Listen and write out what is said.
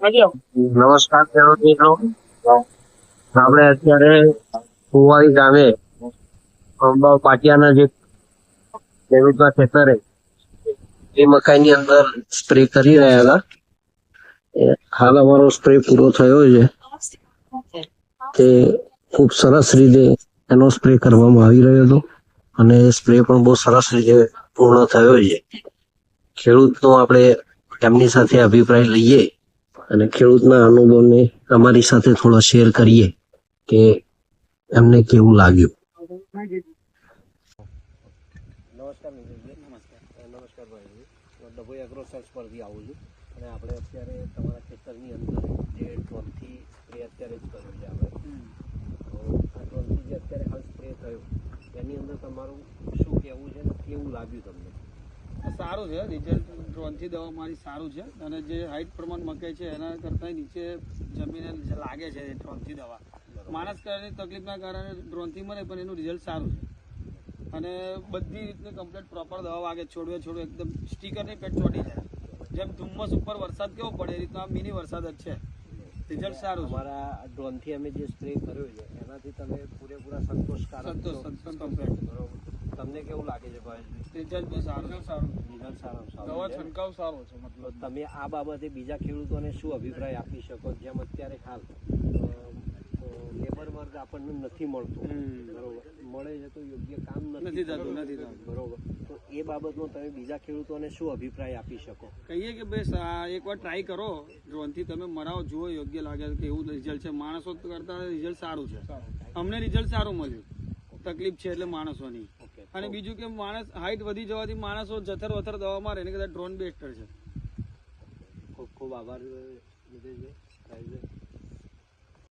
નમસ્કાર ખેડૂત મિત્રો, આપણે અત્યારે ફુવારી ગામે અંબાવ પાટિયાના જે ખેડૂતના ખેતરે એ મકાઈની અંદર સ્પ્રે કરી રહ્યા હતા. હાલ અમારો સ્પ્રે પૂરો થયો છે. તે ખૂબ સરસ રીતે એનો સ્પ્રે કરવામાં આવી રહ્યો હતો અને સ્પ્રે પણ બહુ સરસ રીતે પૂર્ણ થયો છે. ખેડૂતનો આપણે એમની સાથે અભિપ્રાય લઈએ અને ખેડૂતના અનુભવને અમારી સાથે થોડો શેર કરીએ કે એમને કેવું લાગ્યું. નમસ્કાર નિલેશભાઈ. નમસ્કાર ભાઈ. ડભોઈ એગ્રો સર્ચ પરથી આવું છું અને આપણે અત્યારે તમારા ખેતરની અંદર જે ડ્રોનથી સ્પ્રે અત્યારે જ કર્યું છે આપણે, તો આ ડ્રોનથી જે અત્યારે હાલ સ્પ્રે થયો એની અંદર તમારું શું કહેવું છે, કેવું લાગ્યું તમને? સારું છે, રિઝલ્ટ ડ્રોનથી દવા મારી સારું છે અને જે હાઇટ પ્રમાણ મકાઈ છે એના કરતાં નીચે જમીને લાગે છે ડ્રોનથી દવા. માણસ કરવાની તકલીફના કારણે ડ્રોનથી મળે પણ એનું રિઝલ્ટ સારું છે અને બધી રીતની કમ્પ્લીટ પ્રોપર દવા વાગે. છોડવે એકદમ સ્ટીકરની પેટ ચોટી જાય. જેમ ધુમ્મસ ઉપર વરસાદ કેવો પડે એ રીતના મિની વરસાદ જ છે. રિઝલ્ટ સારું છે. અમારા ડ્રોનથી અમે જે સ્પ્રે કર્યો છે એનાથી તમે પૂરેપૂરા સંતોષકારક છો? કમ્પ્લીટ. બરોબર. તમને કેવું લાગે છે ભાઈ? રિઝલ્ટ બી સારું રિઝલ્ટ સારું દવા છંટકાવ સારો છે. મતલબ તમે આ બાબતે બીજા ખેડૂતોને શું અભિપ્રાય આપી શકો? જેમ અત્યારે હાલ લેબર વર્ગ આપણને નથી મળતું, બરોબર, મળે છે તો યોગ્ય કામ નથી થતું, બરોબર, તો એ બાબતનો તમે બીજા ખેડૂતોને શું અભિપ્રાય આપી શકો? કહીએ કે ભાઈ એકવાર ટ્રાય કરો, ડ્રોનથી તમે મરાવો, જુઓ યોગ્ય લાગે કે એવું રિઝલ્ટ છે. માણસો કરતા રિઝલ્ટ સારું છે. અમને રિઝલ્ટ સારું મળ્યું. તકલીફ છે એટલે માણસોની. અને બીજું કે માણસ હાઈટ વધી જવાથી માણસો જથર વથર દવા મારે એને કદાચ ડ્રોન બેસ્ટર છે. ખૂબ ખૂબ આભાર.